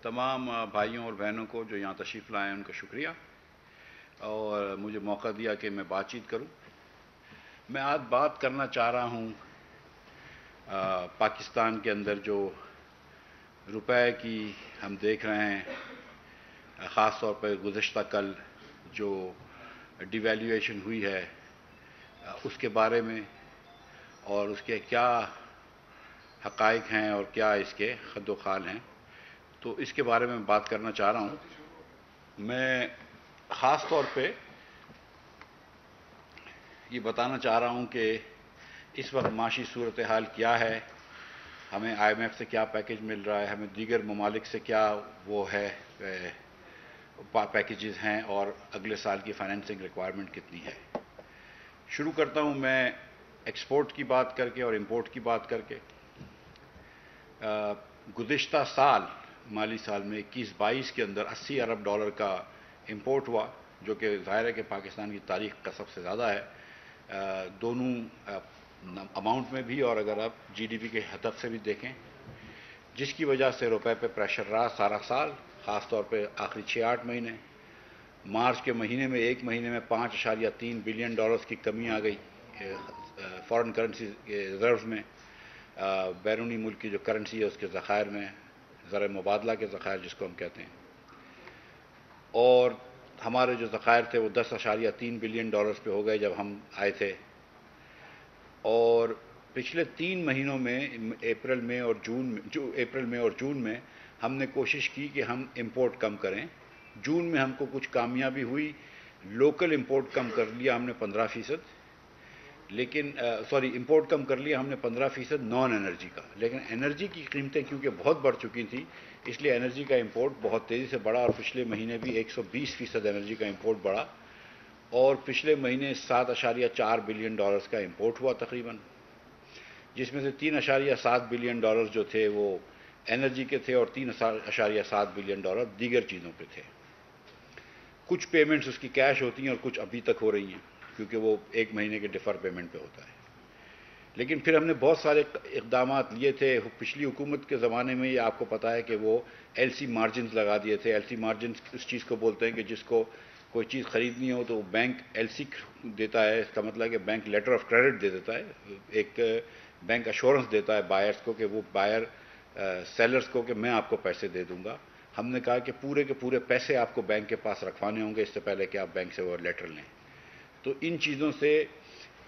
تمام بھائیوں اور بہنوں کو جو یہاں تشریف لائے ہیں ان کا شکریہ اور مجھے موقع دیا کہ میں بات چیت کروں. میں آج بات کرنا چاہ رہا ہوں پاکستان کے اندر جو روپے کی ہم دیکھ رہے ہیں، خاص طور پہ گزشتہ کل جو ڈی ویلیویشن ہوئی ہے اس کے بارے میں، اور اس کے کیا حقائق ہیں اور کیا اس کے خد و خال ہیں. تو اس کے بارے میں بات کرنا چاہ رہا ہوں. میں خاص طور پہ یہ بتانا چاہ رہا ہوں کہ اس وقت معاشی صورتحال کیا ہے، ہمیں آئی ایم ایف سے کیا پیکیج مل رہا ہے، ہمیں دیگر ممالک سے کیا وہ ہے پیکیجز ہیں، اور اگلے سال کی فائنینسنگ ریکوائرمنٹ کتنی ہے. شروع کرتا ہوں میں ایکسپورٹ کی بات کر کے اور امپورٹ کی بات کر کے. گزشتہ سال مالی سال میں 21-22 کے اندر $80 ارب کا امپورٹ ہوا، جو کہ ظاہر ہے کہ پاکستان کی تاریخ کا سب سے زیادہ ہے، دونوں اماؤنٹ میں بھی اور اگر آپ جی ڈی پی کے ہدف سے بھی دیکھیں، جس کی وجہ سے روپے پہ پریشر رہا سارا سال، خاص طور پہ آخری 6-8 مہینے. مارچ کے مہینے میں ایک مہینے میں $5.3 بلین کی کمی آ گئی فارن کرنسی ریزروز میں، بیرونی ملک کی جو کرنسی ہے اس کے ذخائر میں، زر مبادلہ کے ذخائر جس کو ہم کہتے ہیں. اور ہمارے جو ذخائر تھے وہ $10.3 بلین پہ ہو گئے جب ہم آئے تھے. اور پچھلے 3 مہینوں میں اپریل میں اور جون میں ہم نے کوشش کی کہ ہم امپورٹ کم کریں. جون میں ہم کو کچھ کامیابی ہوئی، لوکل امپورٹ کم کر لیا ہم نے 15%، لیکن امپورٹ کم کر لیا ہم نے 15% نان انرجی کا. لیکن انرجی کی قیمتیں کیونکہ بہت بڑھ چکی تھیں، اس لیے انرجی کا امپورٹ بہت تیزی سے بڑھا، اور پچھلے مہینے بھی 120% انرجی کا امپورٹ بڑھا. اور پچھلے مہینے $7.4 بلین کا امپورٹ ہوا تقریباً، جس میں سے $3.7 بلین جو تھے وہ انرجی کے تھے اور $3.7 بلین دیگر چیزوں پہ تھے. کچھ پیمنٹس اس کی کیش ہوتی ہیں اور کچھ ابھی تک ہو رہی ہیں کیونکہ وہ 1 مہینے کے ڈیفر پیمنٹ پہ ہوتا ہے. لیکن پھر ہم نے بہت سارے اقدامات لیے تھے. پچھلی حکومت کے زمانے میں یہ آپ کو پتا ہے کہ وہ ایل سی مارجنز لگا دیے تھے. ایل سی مارجنز اس چیز کو بولتے ہیں کہ جس کو کوئی چیز خریدنی ہو تو بینک ایل سی دیتا ہے. اس کا مطلب ہے کہ بینک لیٹر آف کریڈٹ دے دیتا ہے، ایک بینک ایشورنس دیتا ہے بائرس کو کہ وہ بائر سیلرز کو کہ میں آپ کو پیسے دے دوں گا. ہم نے کہا کہ پورے کے پورے پیسے آپ کو بینک کے پاس رکھوانے ہوں گے اس سے پہلے کہ آپ بینک سے وہ لیٹر لیں. تو ان چیزوں سے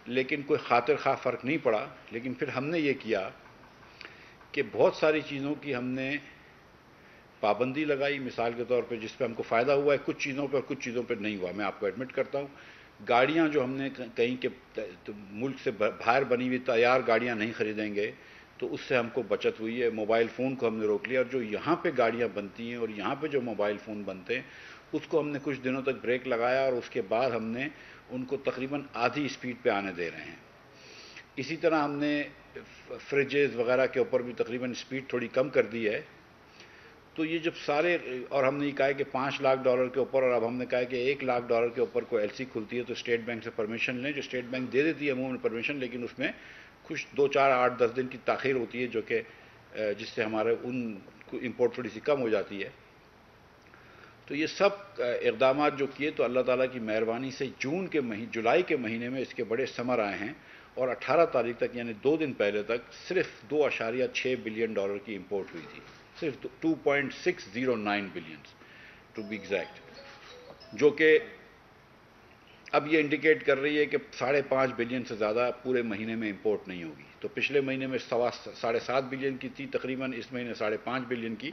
لیکن کوئی خاطر خواہ فرق نہیں پڑا. لیکن پھر ہم نے یہ کیا کہ بہت ساری چیزوں کی ہم نے پابندی لگائی. مثال کے طور پہ جس پہ ہم کو فائدہ ہوا ہے کچھ چیزوں پہ اور کچھ چیزوں پہ نہیں ہوا، میں آپ کو ایڈمٹ کرتا ہوں. گاڑیاں جو ہم نے کہیں کہ ملک سے باہر بنی ہوئی تیار گاڑیاں نہیں خریدیں گے تو اس سے ہم کو بچت ہوئی ہے. موبائل فون کو ہم نے روک لیا، اور جو یہاں پہ گاڑیاں بنتی ہیں اور یہاں پہ جو موبائل فون بنتے ہیں اس کو ہم نے کچھ دنوں تک بریک لگایا، اور اس کے بعد ہم نے ان کو تقریباً آدھی اسپیڈ پہ آنے دے رہے ہیں. اسی طرح ہم نے فریجز وغیرہ کے اوپر بھی تقریباً اسپیڈ تھوڑی کم کر دی ہے. تو یہ جب سارے، اور ہم نے یہ کہا کہ $5 لاکھ کے اوپر، اور اب ہم نے کہا کہ $1 لاکھ کے اوپر کوئی ایل سی کھلتی ہے تو اسٹیٹ بینک سے پرمیشن لیں. جو اسٹیٹ بینک دے دیتی ہے عموماً پرمیشن، لیکن اس میں کچھ 2-4-8-10 دن کی تاخیر ہوتی ہے، جو کہ جس سے ہمارے ان امپورٹ تھوڑی سی کم ہو جاتی ہے. تو یہ سب اقدامات جو کیے تو اللہ تعالیٰ کی مہربانی سے جولائی کے مہینے میں اس کے بڑے ثمر آئے ہیں. اور 18 تاریخ تک یعنی 2 دن پہلے تک صرف $2.6 بلین کی امپورٹ ہوئی تھی، صرف 2.609 بلین ٹو بی ایگزیکٹ، جو کہ اب یہ انڈیکیٹ کر رہی ہے کہ 5.5 بلین سے زیادہ پورے مہینے میں امپورٹ نہیں ہوگی. تو پچھلے مہینے میں 7.5 بلین کی تھی تقریباً، اس مہینے 5.5 بلین کی،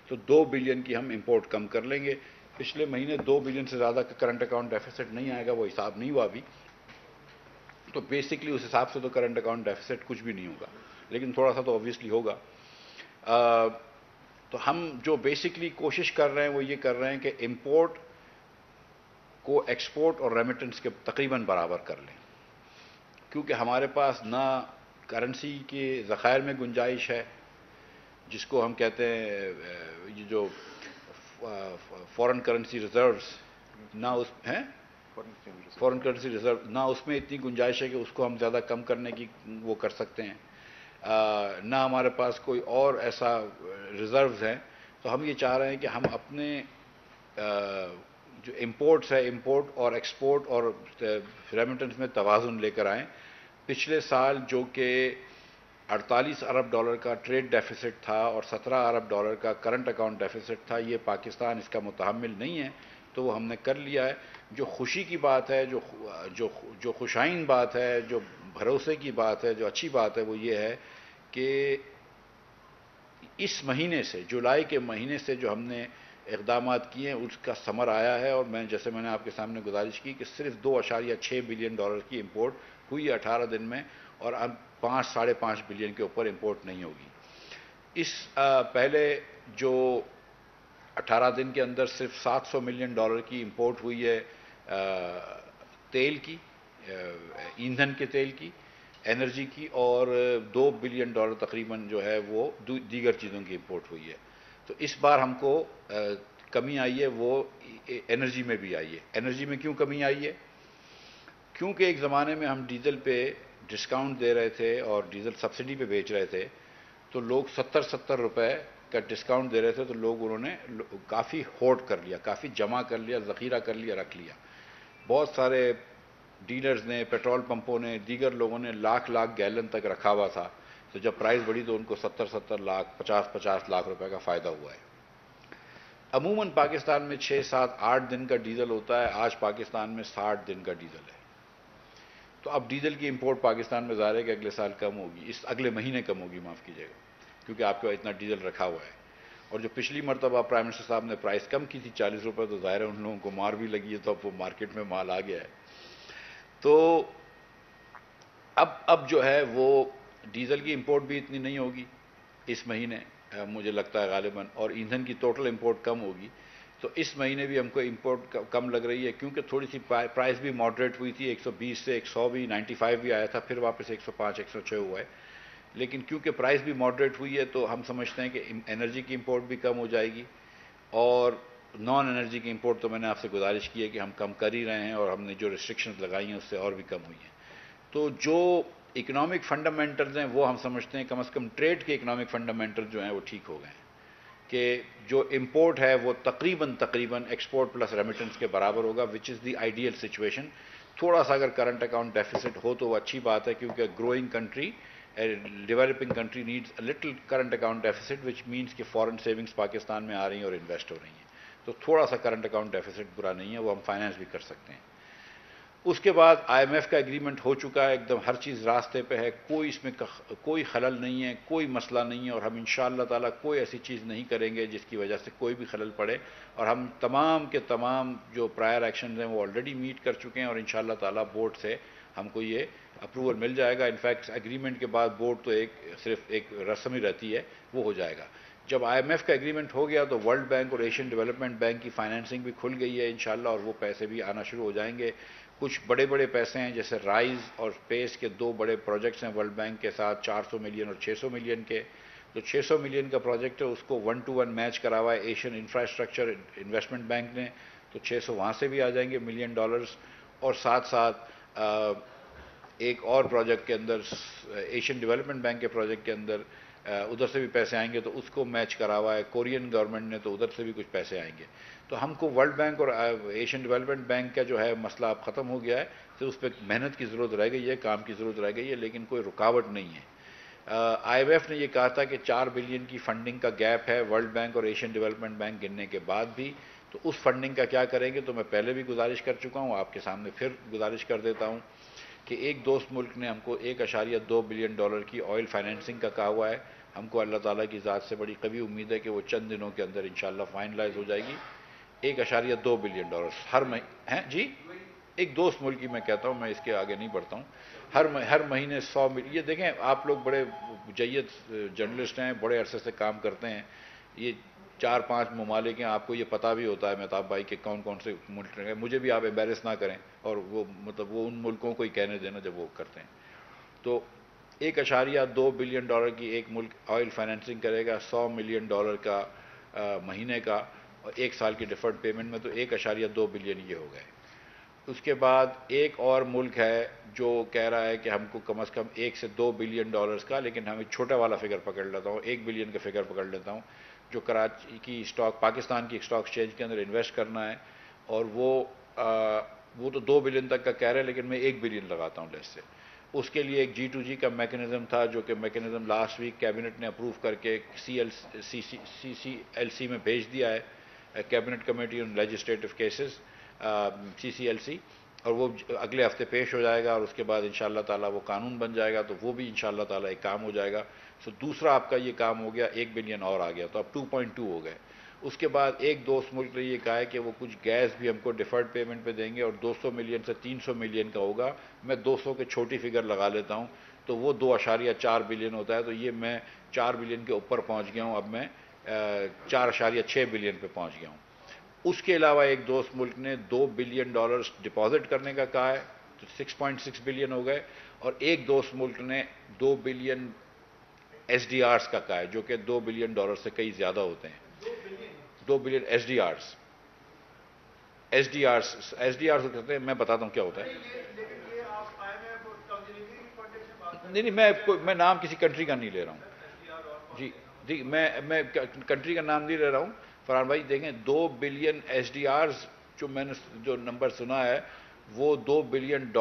تو 2 بلین کی ہم امپورٹ کم کر لیں گے. پچھلے مہینے 2 بلین سے زیادہ کا کرنٹ اکاؤنٹ ڈیفیسٹ نہیں آئے گا، وہ حساب نہیں ہوا ابھی. تو بیسکلی اس حساب سے تو کرنٹ اکاؤنٹ ڈیفیسٹ کچھ بھی نہیں ہوگا، لیکن تھوڑا سا تو اوبویسلی ہوگا. تو ہم جو بیسکلی کوشش کر رہے ہیں وہ یہ کر رہے ہیں کہ امپورٹ کو ایکسپورٹ اور ریمیٹنس کے تقریباً برابر کر لیں، کیونکہ ہمارے پاس نہ کرنسی کے ذخائر میں گنجائش ہے، جس کو ہم کہتے ہیں یہ جو فورن کرنسی ریزروز، نہ اس ہیں فورن کرنسی ریزرو، نہ اس میں اتنی گنجائش ہے کہ اس کو ہم زیادہ کم کرنے کی وہ کر سکتے ہیں. نہ ہمارے پاس کوئی اور ایسا ریزروز ہیں تو ہم یہ چاہ رہے ہیں کہ ہم اپنے جو امپورٹس ہے، امپورٹ اور ایکسپورٹ اور ریمیٹنس میں توازن لے کر آئیں. پچھلے سال جو کہ 48 ارب ڈالر کا ٹریڈ ڈیفیسٹ تھا اور 17 ارب ڈالر کا کرنٹ اکاؤنٹ ڈیفیسٹ تھا، یہ پاکستان اس کا متحمل نہیں ہے، تو وہ ہم نے کر لیا ہے. جو خوشی کی بات ہے، جو خوشائن بات ہے، جو بھروسے کی بات ہے، جو اچھی بات ہے، وہ یہ ہے کہ اس مہینے سے، جولائی کے مہینے سے جو ہم نے اقدامات کیے ہیں اس کا ثمر آیا ہے. اور جیسے میں نے آپ کے سامنے گزارش کی کہ صرف 2.6 بلین ڈالر کی امپورٹ ہوئی ہے 18 دن میں، اور اب 5-5.5 بلین کے اوپر امپورٹ نہیں ہوگی. اس پہلے جو 18 دن کے اندر صرف 700 ملین ڈالر کی امپورٹ ہوئی ہے تیل کی، ایندھن کے تیل کی، انرجی کی، اور 2 بلین ڈالر تقریباً جو ہے وہ دیگر چیزوں کی امپورٹ ہوئی ہے. تو اس بار ہم کو کمی آئی ہے، وہ انرجی میں بھی آئی ہے. انرجی میں کیوں کمی آئی ہے؟ کیونکہ ایک زمانے میں ہم ڈیزل پہ ڈسکاؤنٹ دے رہے تھے اور ڈیزل سبسڈی پہ بیچ رہے تھے، تو لوگ 70 روپے کا ڈسکاؤنٹ دے رہے تھے، تو انہوں نے کافی ہوٹ کر لیا، کافی جمع کر لیا، ذخیرہ کر لیا، رکھ لیا. بہت سارے ڈیلرز نے، پیٹرول پمپوں نے، دیگر لوگوں نے لاکھ گیلن تک رکھا ہوا تھا. تو جب پرائز بڑھی تو ان کو 70 لاکھ، 50 لاکھ روپے کا فائدہ ہوا ہے. عموماً پاکستان میں 6-7-8 دن کا ڈیزل ہوتا ہے، آج پاکستان میں 60 دن کا ڈیزل ہے. تو اب ڈیزل کی امپورٹ پاکستان میں ظاہر ہے کہ اگلے سال کم ہوگی، اگلے مہینے کم ہوگی، معاف کیجیے گا، کیونکہ آپ کو اتنا ڈیزل رکھا ہوا ہے. اور جو پچھلی مرتبہ پرائم منسٹر صاحب نے پرائز کم کی تھی 40 روپے، تو ظاہر ہے ان لوگوں کو مار بھی لگی ہے، تو اب وہ مارکیٹ میں مال آ گیا ہے. تو اب جو ہے وہ ڈیزل کی امپورٹ بھی اتنی نہیں ہوگی اس مہینے، مجھے لگتا ہے غالباً، اور ایندھن کی ٹوٹل امپورٹ کم ہوگی. تو اس مہینے بھی ہم کو امپورٹ کم لگ رہی ہے، کیونکہ تھوڑی سی پرائز بھی ماڈریٹ ہوئی تھی، 120 سے 100 بھی، 95 بھی آیا تھا، پھر واپس 105 106 ہوا ہے. لیکن کیونکہ پرائز بھی ماڈریٹ ہوئی ہے تو ہم سمجھتے ہیں کہ انرجی کی امپورٹ بھی کم ہو جائے گی. اور نان انرجی کی امپورٹ تو میں نے آپ سے گزارش کی ہے کہ ہم کم کر ہی رہے ہیں، اور ہم نے جو ریسٹرکشنز لگائی ہیں اس سے اور بھی کم ہوئی ہیں. تو جو اکنامک فنڈامنٹلز ہیں وہ ہم سمجھتے ہیں کم از کم ٹریڈ کے اکنامک فنڈامنٹل جو ہیں وہ ٹھیک ہو گئے ہیں، کہ جو امپورٹ ہے وہ تقریباً ایکسپورٹ پلس ریمیٹنس کے برابر ہوگا، وچ از دی آئیڈیل سچویشن. تھوڑا سا اگر کرنٹ اکاؤنٹ ڈیفیسٹ ہو تو وہ اچھی بات ہے، کیونکہ growing country, developing country needs a little current account deficit, which means کہ فارن سیونگز پاکستان میں آ رہی ہیں اور انویسٹ ہو رہی ہیں. تو تھوڑا سا کرنٹ اکاؤنٹ ڈیفیسٹ برا نہیں ہے، وہ ہم فائنینس بھی کر سکتے ہیں. اس کے بعد آئی ایم ایف کا ایگریمنٹ ہو چکا ہے، ایک دم ہر چیز راستے پہ ہے، کوئی اس میں کوئی خلل نہیں ہے، کوئی مسئلہ نہیں ہے، اور ہم انشاءاللہ تعالیٰ کوئی ایسی چیز نہیں کریں گے جس کی وجہ سے کوئی بھی خلل پڑے. اور ہم تمام کے تمام جو پرائر ایکشنز ہیں وہ آلریڈی میٹ کر چکے ہیں، اور انشاءاللہ تعالیٰ بورڈ سے ہم کو یہ اپروول مل جائے گا. انفیکٹ ایگریمنٹ کے بعد بورڈ تو صرف ایک رسم ہی رہتی ہے، وہ ہو جائے گا. جب آئی ایم ایف کا ایگریمنٹ ہو گیا تو ورلڈ بینک اور ایشین ڈیولپمنٹ بینک کی فائنینسنگ بھی کھل گئی ہے انشاءاللہ، اور وہ پیسے بھی آنا شروع ہو جائیں گے. کچھ بڑے پیسے ہیں، جیسے رائز اور اسپیس کے 2 بڑے پروجیکٹس ہیں ورلڈ بینک کے ساتھ، 400 ملین اور 600 ملین کے. تو 600 ملین کا پروجیکٹ ہے، اس کو 1 to 1 میچ کرا ہوا ہے ایشین انفراسٹرکچر انویسٹمنٹ بینک نے، تو 600 وہاں سے بھی آ جائیں گے ملین ڈالرز. اور ساتھ ایک اور پروجیکٹ کے اندر، ایشین ڈیولپمنٹ بینک کے پروجیکٹ کے اندر ادھر سے بھی پیسے آئیں گے، تو اس کو میچ کرا ہوا ہے کورین گورنمنٹ نے، تو ادھر سے بھی کچھ پیسے آئیں گے. تو ہم کو ورلڈ بینک اور ایشین ڈیولپمنٹ بینک کا جو ہے مسئلہ اب ختم ہو گیا ہے، تو اس پہ محنت کی ضرورت رہ گئی ہے، کام کی ضرورت رہ گئی ہے، لیکن کوئی رکاوٹ نہیں ہے. آئی ایم ایف نے یہ کہا تھا کہ 4 بلین کی فنڈنگ کا گیپ ہے ورلڈ بینک اور ایشین ڈیولپمنٹ بینک گننے کے بعد بھی. تو اس فنڈنگ کا کیا کریں گے، تو میں پہلے بھی گزارش کر چکا ہوں، آپ کے سامنے پھر گزارش کر دیتا ہوں کہ ایک دوست ملک نے ہم کو 1.2 بلین ڈالر کی آئل فائنینسنگ کا کہا ہوا ہے. ہم کو اللہ تعالیٰ کی ذات سے بڑی قوی امید ہے کہ وہ چند دنوں کے اندر انشاءاللہ فائنلائز ہو جائے گی. 1.2 بلین ڈالر ہر ہیں جی، ایک دوست ملک کی میں کہتا ہوں، میں اس کے آگے نہیں بڑھتا ہوں. ہر مہینے 100 ملین. یہ دیکھیں آپ لوگ بڑے جید جرنلسٹ ہیں، بڑے عرصے سے کام کرتے ہیں، یہ 4-5 ممالک ہیں، آپ کو یہ پتہ بھی ہوتا ہے مہتاب بھائی کہ کون کون سے ملک ہیں. مجھے بھی آپ ایمبیرس نہ کریں، اور وہ وہ ان ملکوں کو ہی کہنے دینا جب وہ کرتے ہیں. تو 1.2 بلین ڈالر کی ایک ملک آئل فائنینسنگ کرے گا، 100 ملین ڈالر کا مہینے کا، اور 1 سال کی ڈیفرڈ پیمنٹ میں، تو 1.2 بلین یہ ہو گئے. اس کے بعد ایک اور ملک ہے جو کہہ رہا ہے کہ ہم کو کم از کم 1 سے 2 بلین ڈالرز کا، لیکن ہم ایک چھوٹا والا فگر پکڑ لیتا ہوں، 1 بلین کا فگر پکڑ لیتا ہوں. جو کراچی کی اسٹاک پاکستان کی اسٹاک ایکسچینج کے اندر انویسٹ کرنا ہے، اور وہ تو 2 بلین تک کا کہہ رہے ہیں، لیکن میں 1 بلین لگاتا ہوں لیس سے. اس کے لیے ایک G2G کا میکنزم تھا، جو کہ میکنزم لاسٹ ویک کیبنٹ نے اپروو کر کے CCLC میں بھیج دیا ہے، cabinet committee on legislative cases, CCLC، اور وہ اگلے ہفتے پیش ہو جائے گا، اور اس کے بعد انشاءاللہ تعالیٰ وہ قانون بن جائے گا، تو وہ بھی انشاءاللہ تعالیٰ ایک کام ہو جائے گا. سو دوسرا آپ کا یہ کام ہو گیا، 1 بلین اور آ گیا، تو اب 2.2 ہو گئے. اس کے بعد ایک دوست ملک نے یہ کہا ہے کہ وہ کچھ گیس بھی ہم کو ڈیفرڈ پیمنٹ پہ دیں گے، اور 200 ملین سے 300 ملین کا ہوگا. میں 200 کے چھوٹی فگر لگا لیتا ہوں، تو وہ 2.4 بلین ہوتا ہے. تو یہ میں 4 بلین کے اوپر پہنچ گیا ہوں، اب میں 4.6 بلین پہ پہنچ گیا ہوں. اس کے علاوہ ایک دوست ملک نے $2 بلین ڈپازٹ کرنے کا کہا ہے، تو 6.6 بلین ہو گئے. اور ایک دوست ملک نے 2 بلین SDRs کا کہا ہے، جو کہ $2 بلین سے کئی زیادہ ہوتے ہیں. 2 بلین SDRs کہتے ہیں، میں بتاتا ہوں کیا ہوتا ہے. نہیں، میں نام کسی کنٹری کا نہیں لے رہا ہوں. جی میں کنٹری کا نام نہیں لے رہا ہوں. فرحان بھائی دیکھیں، 2 بلین SDRs جو میں نے جو نمبر سنا ہے، وہ $2 بلین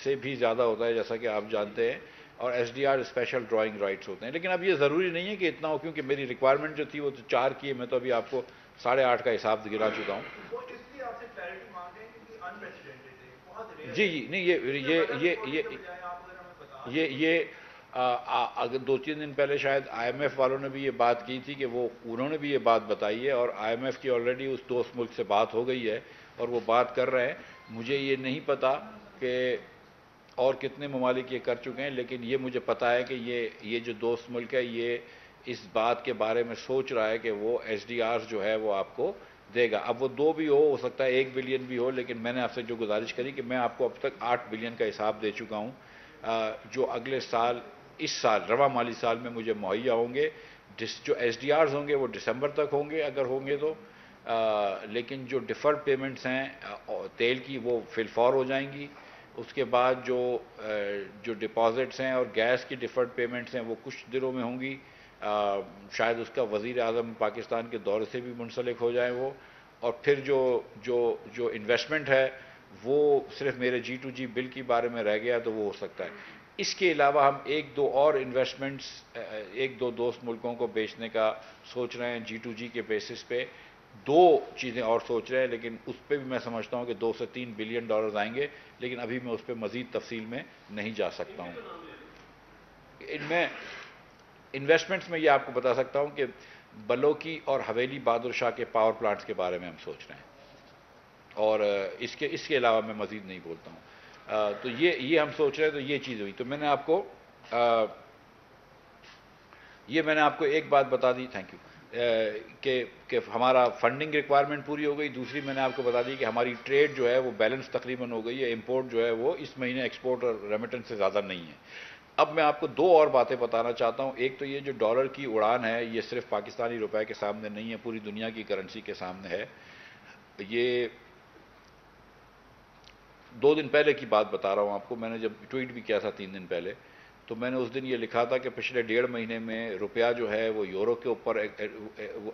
سے بھی زیادہ ہوتا ہے، جیسا کہ آپ جانتے ہیں. اور SDR اسپیشل ڈرائنگ رائٹس ہوتے ہیں. لیکن اب یہ ضروری نہیں ہے کہ اتنا ہو، کیونکہ میری ریکوائرمنٹ جو تھی وہ تو 4 کی ہے. میں تو ابھی آپ کو 8.5 کا حساب گرا چکا ہوں. جی نہیں، یہ اگر 2-3 دن پہلے شاید IMF والوں نے بھی یہ بات کی تھی، کہ انہوں نے بھی یہ بات بتائی ہے، اور IMF کی آلریڈی اس دوست ملک سے بات ہو گئی ہے، اور وہ بات کر رہے ہیں. مجھے یہ نہیں پتا کہ اور کتنے ممالک یہ کر چکے ہیں، لیکن یہ مجھے پتا ہے کہ یہ جو دوست ملک ہے، یہ اس بات کے بارے میں سوچ رہا ہے کہ وہ SDRs جو ہے وہ آپ کو دے گا. اب وہ 2 بھی ہو سکتا ہے 1 بلین بھی ہو، لیکن میں نے آپ سے جو گزارش کری کہ میں آپ کو اب تک 8 بلین کا حساب دے چکا ہوں، جو اگلے سال، اس سال رواں مالی سال میں مجھے مہیا ہوں گے. جو SDRs ہوں گے وہ دسمبر تک ہوں گے اگر ہوں گے تو، لیکن جو ڈیفرڈ پیمنٹس ہیں تیل کی، وہ فی الفور ہو جائیں گی. اس کے بعد جو ڈپازٹس ہیں اور گیس کی ڈیفرڈ پیمنٹس ہیں، وہ کچھ دنوں میں ہوں گی. شاید اس کا وزیر اعظم پاکستان کے دورے سے بھی منسلک ہو جائیں وہ. اور پھر جو انویسٹمنٹ ہے وہ صرف میرے G2G بل کے بارے میں رہ گیا، تو وہ ہو سکتا ہے. اس کے علاوہ ہم 1-2 اور انویسٹمنٹس 1-2 دوست ملکوں کو بیچنے کا سوچ رہے ہیں G2G کے بیسس پہ. 2 چیزیں اور سوچ رہے ہیں، لیکن اس پہ بھی میں سمجھتا ہوں کہ $2 سے 3 بلین آئیں گے، لیکن ابھی میں اس پہ مزید تفصیل میں نہیں جا سکتا ہوں. ان میں انویسٹمنٹس میں یہ آپ کو بتا سکتا ہوں کہ بلوکی اور حویلی بہادر شاہ کے پاور پلانٹس کے بارے میں ہم سوچ رہے ہیں، اور اس کے علاوہ میں مزید نہیں بولتا ہوں. تو یہ ہم سوچ رہے ہیں. تو یہ چیز ہوئی. تو میں نے آپ کو ایک بات بتا دی، تھینک یو، کہ ہمارا فنڈنگ ریکوائرمنٹ پوری ہو گئی. دوسری میں نے آپ کو بتا دی کہ ہماری ٹریڈ جو ہے وہ بیلنس تقریباً ہو گئی ہے. امپورٹ جو ہے وہ اس مہینے ایکسپورٹ اور ریمیٹنس سے زیادہ نہیں ہے. اب میں آپ کو 2 اور باتیں بتانا چاہتا ہوں. ایک تو یہ جو ڈالر کی اڑان ہے، یہ صرف پاکستانی روپے کے سامنے نہیں ہے، پوری دنیا کی کرنسی کے سامنے ہے. یہ 2 دن پہلے کی بات بتا رہا ہوں آپ کو. میں نے جب ٹویٹ بھی کیا تھا 3 دن پہلے، تو میں نے اس دن یہ لکھا تھا کہ پچھلے 1.5 مہینے میں روپیہ جو ہے وہ یورو کے اوپر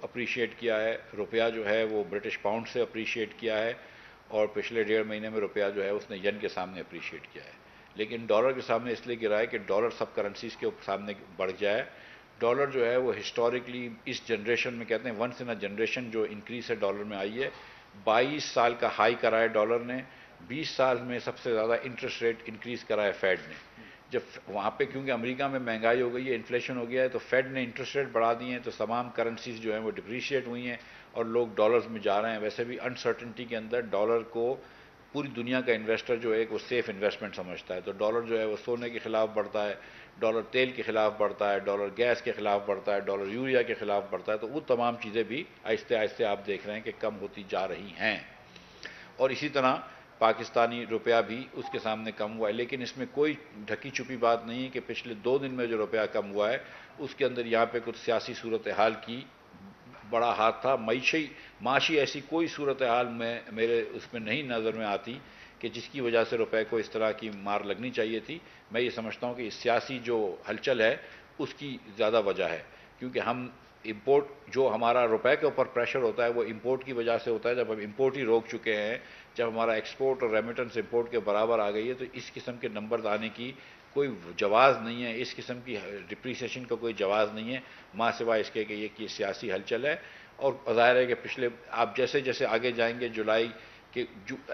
اپریشیٹ کیا ہے، روپیہ جو ہے وہ برٹش پاؤنڈ سے اپریشیٹ کیا ہے، اور پچھلے 1.5 مہینے میں روپیہ جو ہے اس نے ین کے سامنے اپریشیٹ کیا ہے. لیکن ڈالر کے سامنے اس لیے گرا ہے کہ ڈالر سب کرنسیز کے سامنے بڑھ جائے. ڈالر جو ہے وہ ہسٹوریکلی اس جنریشن میں کہتے ہیں ونس ان اے جنریشن جو انکریز ہے ڈالر میں آئی ہے. 22 سال کا ہائی کرا ہے ڈالر نے. 20 سال میں سب سے زیادہ انٹرسٹ ریٹ انکریز کرا ہے فیڈ نے. جب وہاں پہ کیونکہ امریکہ میں مہنگائی ہو گئی ہے، انفلیشن ہو گیا ہے، تو فیڈ نے انٹرسٹ ریٹ بڑھا دیے ہیں، تو تمام کرنسیز جو ہیں وہ ڈپریشیٹ ہوئی ہیں اور لوگ ڈالرز میں جا رہے ہیں. ویسے بھی انسرٹنٹی کے اندر ڈالر کو پوری دنیا کا انویسٹر جو ہے وہ سیف انویسٹمنٹ سمجھتا ہے. تو ڈالر جو ہے وہ سونے کے خلاف بڑھتا ہے، ڈالر تیل کے خلاف بڑھتا ہے، ڈالر گیس کے خلاف بڑھتا ہے، ڈالر یوریا کے خلاف بڑھتا ہے. تو وہ تمام چیزیں بھی آہستہ آہستہ آپ دیکھ رہے ہیں کہ کم ہوتی جا رہی ہیں. اور اسی طرح پاکستانی روپیہ بھی اس کے سامنے کم ہوا ہے. لیکن اس میں کوئی ڈھکی چھپی بات نہیں ہے کہ پچھلے 2 دن میں جو روپیہ کم ہوا ہے اس کے اندر یہاں پہ کچھ سیاسی صورتحال کی بڑا ہاتھ تھا. معاشی ایسی کوئی صورتحال میرے اس میں نہیں نظر میں آتی کہ جس کی وجہ سے روپے کو اس طرح کی مار لگنی چاہیے تھی. میں یہ سمجھتا ہوں کہ سیاسی جو ہلچل ہے اس کی زیادہ وجہ ہے، کیونکہ ہم امپورٹ جو ہمارا روپے کے اوپر پریشر ہوتا ہے وہ امپورٹ کی وجہ سے ہوتا ہے. جب ہم امپورٹ ہی روک چکے ہیں, جب ہمارا ایکسپورٹ اور ریمیٹنس امپورٹ کے برابر آ گئی ہے, تو اس قسم کے نمبرز آنے کی کوئی جواز نہیں ہے, اس قسم کی ڈپریسیشن کا کوئی جواز نہیں ہے, ماں سوائے اس کے کہ یہ سیاسی ہلچل ہے. اور ظاہر ہے کہ پچھلے آپ جیسے جیسے آگے جائیں گے, جولائی کہ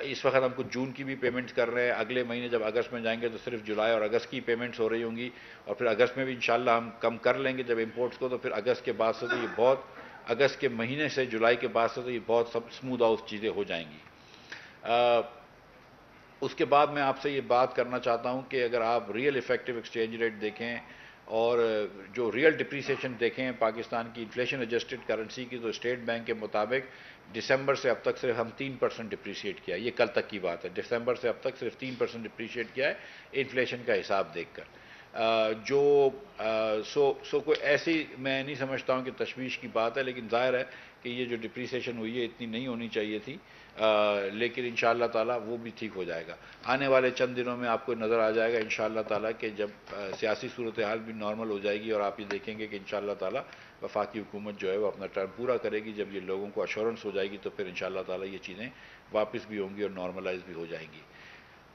اس وقت ہم کچھ جون کی بھی پیمنٹس کر رہے ہیں, اگلے مہینے جب اگست میں جائیں گے تو صرف جولائی اور اگست کی پیمنٹس ہو رہی ہوں گی, اور پھر اگست میں بھی انشاءاللہ ہم کم کر لیں گے جب امپورٹس کو, تو پھر اگست کے بعد سے تو یہ بہت, اگست کے مہینے سے جولائی کے بعد سے تو یہ بہت سب اسموتھ آؤٹ چیزیں ہو جائیں گی. اس کے بعد میں آپ سے یہ بات کرنا چاہتا ہوں کہ اگر آپ ریئل افیکٹو ایکسچینج ریٹ دیکھیں اور جو ریئل ڈپریسیشن دیکھیں پاکستان کی انفلیشن ایڈجسٹڈ کرنسی کی, تو اسٹیٹ بینک کے مطابق دسمبر سے اب تک صرف ہم 3% ڈپریشیٹ کیا ہے. یہ کل تک کی بات ہے, دسمبر سے اب تک صرف 3% ڈپریشیٹ کیا ہے انفلیشن کا حساب دیکھ کر. سو کوئی ایسی میں نہیں سمجھتا ہوں کہ تشویش کی بات ہے, لیکن ظاہر ہے کہ یہ جو ڈپریسیشن ہوئی ہے اتنی نہیں ہونی چاہیے تھی, لیکن انشاءاللہ تعالیٰ وہ بھی ٹھیک ہو جائے گا. آنے والے چند دنوں میں آپ کو نظر آ جائے گا انشاءاللہ تعالیٰ کہ جب سیاسی صورتحال بھی نارمل ہو جائے گی, اور آپ یہ دیکھیں گے کہ انشاءاللہ تعالیٰ وفاقی حکومت جو ہے وہ اپنا ٹرم پورا کرے گی. جب یہ لوگوں کو ایشورنس ہو جائے گی تو پھر انشاءاللہ تعالیٰ یہ چیزیں واپس بھی ہوں گی اور نارملائز بھی ہو جائیں گی.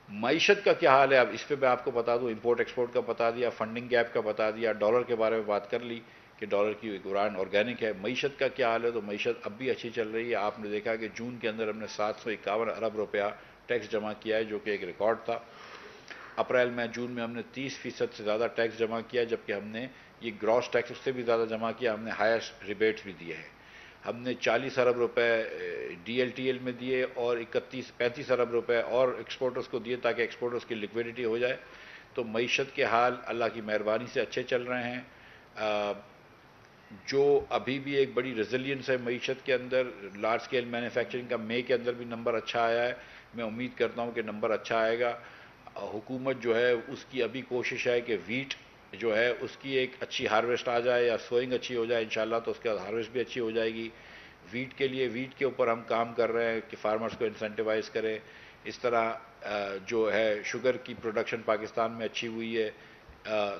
معیشت کا کیا حال ہے, اب اس پہ میں آپ کو بتا دوں, امپورٹ ایکسپورٹ کا بتا دیا, فنڈنگ گیپ کا بتا دیا, ڈالر کے بارے میں بات کر لی کہ ڈالر کی ایک آرگینک ہے. معیشت کا کیا حال ہے, تو معیشت اب بھی اچھی چل رہی ہے. آپ نے دیکھا کہ جون کے اندر ہم نے 751 ارب روپیہ ٹیکس جمع کیا ہے, جو کہ ایک ریکارڈ تھا. اپریل میں جون میں ہم نے 30% سے زیادہ ٹیکس جمع کیا, جبکہ ہم نے یہ گراس ٹیکس اس سے بھی زیادہ جمع کیا. ہم نے ہائیسٹ ریبیٹس بھی دیے ہیں. ہم نے 40 ارب روپے ڈی ایل ٹی ایل میں دیے اور 35 ارب روپے اور ایکسپورٹرز کو دیے تاکہ ایکسپورٹرز کی لیکویڈیٹی ہو جائے. تو معیشت کے حال اللہ کی مہربانی سے اچھے چل رہے ہیں. جو ابھی بھی ایک بڑی ریزیلینس ہے معیشت کے اندر, لارج اسکیل مینوفیکچرنگ کا مئی کے اندر بھی نمبر اچھا آیا ہے. میں امید کرتا ہوں کہ نمبر اچھا آئے گا. حکومت جو ہے اس کی ابھی کوشش ہے کہ ویٹ جو ہے اس کی ایک اچھی ہارویسٹ آ جائے یا سوئنگ اچھی ہو جائے انشاءاللہ, تو اس کے بعد ہارویسٹ بھی اچھی ہو جائے گی. ویٹ کے لیے, ویٹ کے اوپر ہم کام کر رہے ہیں کہ فارمرز کو انسینٹیوائز کریں. اس طرح جو ہے شوگر کی پروڈکشن پاکستان میں اچھی ہوئی ہے.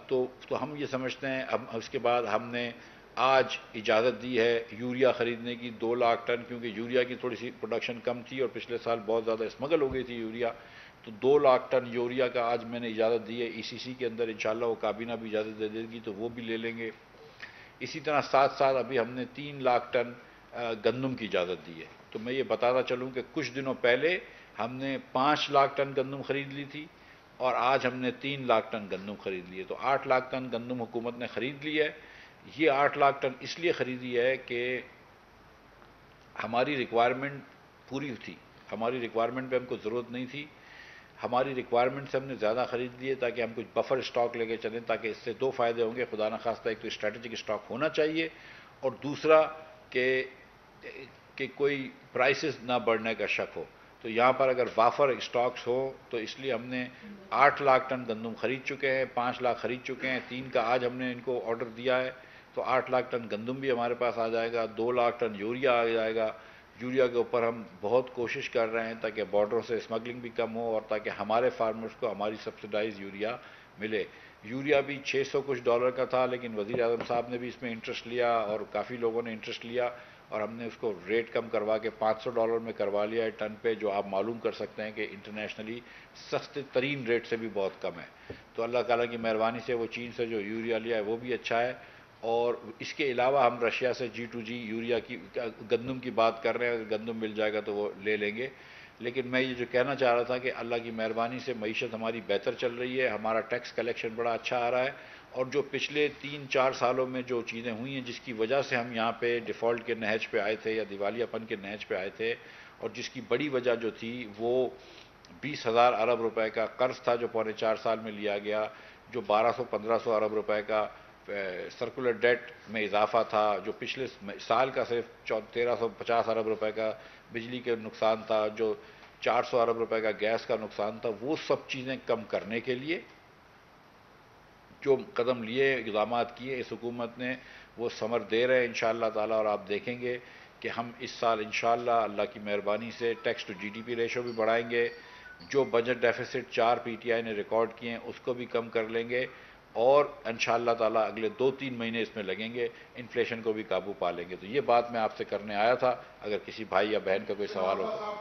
تو ہم یہ سمجھتے ہیں, اب اس کے بعد ہم نے آج اجازت دی ہے یوریا خریدنے کی 2 لاکھ ٹن, کیونکہ یوریا کی تھوڑی سی پروڈکشن کم تھی اور پچھلے سال بہت زیادہ اسمگل ہو گئی تھی یوریا. تو 2 لاکھ ٹن یوریا کا آج میں نے اجازت دی ہے ای سی سی کے اندر. انشاءاللہ وہ کابینہ بھی اجازت دے دے گی تو وہ بھی لے لیں گے. اسی طرح ساتھ ساتھ ابھی ہم نے 3 لاکھ ٹن گندم کی اجازت دی ہے. تو میں یہ بتانا چلوں کہ کچھ دنوں پہلے ہم نے 5 لاکھ ٹن گندم خرید لی تھی اور آج ہم نے 3 لاکھ ٹن گندم خرید لی ہے. تو 8 لاکھ ٹن گندم حکومت نے خرید لی ہے. یہ 8 لاکھ ٹن اس لیے خریدی ہے کہ ہماری ریکوائرمنٹ پوری تھی, ہماری ریکوائرمنٹ پہ ہم کو ضرورت نہیں تھی. ہماری ریکوائرمنٹ سے ہم نے زیادہ خرید لیے تاکہ ہم کچھ بفر اسٹاک لے کے چلیں, تاکہ اس سے 2 فائدے ہوں گے. خدا نخواستہ ایک تو اسٹریٹجک اسٹاک ہونا چاہیے, اور دوسرا کہ کوئی پرائسز نہ بڑھنے کا شک ہو. تو یہاں پر اگر وافر اسٹاکس ہو تو اس لیے ہم نے 8 لاکھ ٹن گندم خرید چکے ہیں, 5 لاکھ خرید چکے ہیں, 3 کا آج ہم نے ان کو آرڈر دیا ہے. تو 8 لاکھ ٹن گندم بھی ہمارے پاس آ جائے گا, 2 لاکھ ٹن یوریا آ جائے گا. یوریا کے اوپر ہم بہت کوشش کر رہے ہیں تاکہ بارڈروں سے اسمگلنگ بھی کم ہو اور تاکہ ہمارے فارمرز کو ہماری سبسڈائز یوریا ملے. یوریا بھی $600 کچھ کا تھا, لیکن وزیر اعظم صاحب نے بھی اس میں انٹرسٹ لیا اور کافی لوگوں نے انٹرسٹ لیا, اور ہم نے اس کو ریٹ کم کروا کے $500 میں کروا لیا ہے ٹن پہ, جو آپ معلوم کر سکتے ہیں کہ انٹرنیشنلی سستے ترین ریٹ سے بھی بہت کم ہے. تو اللہ تعالیٰ کی مہربانی سے وہ چین سے جو یوریا لیا ہے وہ بھی اچھا ہے. اور اس کے علاوہ ہم رشیا سے G2G یوریا کی گندم کی بات کر رہے ہیں. اگر گندم مل جائے گا تو وہ لے لیں گے. لیکن میں یہ جو کہنا چاہ رہا تھا کہ اللہ کی مہربانی سے معیشت ہماری بہتر چل رہی ہے, ہمارا ٹیکس کلیکشن بڑا اچھا آ رہا ہے, اور جو پچھلے 3-4 سالوں میں جو چیزیں ہوئی ہیں جس کی وجہ سے ہم یہاں پہ ڈیفالٹ کے نہج پہ آئے تھے یا دیوالیہ پن کے نہج پہ آئے تھے, اور جس کی بڑی وجہ جو تھی وہ 20,000 ارب روپے کا قرض تھا جو پونے 4 سال میں لیا گیا, جو 1200-1500 ارب روپے کا سرکولر ڈیٹ میں اضافہ تھا, جو پچھلے سال کا صرف 1350 ارب روپے کا بجلی کے نقصان تھا, جو 400 ارب روپے کا گیس کا نقصان تھا. وہ سب چیزیں کم کرنے کے لیے جو قدم لیے, اقدامات کیے اس حکومت نے, وہ ثمر دے رہے ہیں انشاءاللہ تعالیٰ. اور آپ دیکھیں گے کہ ہم اس سال انشاءاللہ اللہ کی مہربانی سے tax to G D P ratio بھی بڑھائیں گے, جو بجٹ ڈیفیسٹ 4 PTI نے ریکارڈ کیے ہیں اس کو بھی کم کر لیں گے, اور انشاءاللہ تعالیٰ اگلے 2-3 مہینے اس میں لگیں گے، انفلیشن کو بھی قابو پا لیں گے۔ تو یہ بات میں آپ سے کرنے آیا تھا، اگر کسی بھائی یا بہن کا کوئی سوال ہو تو۔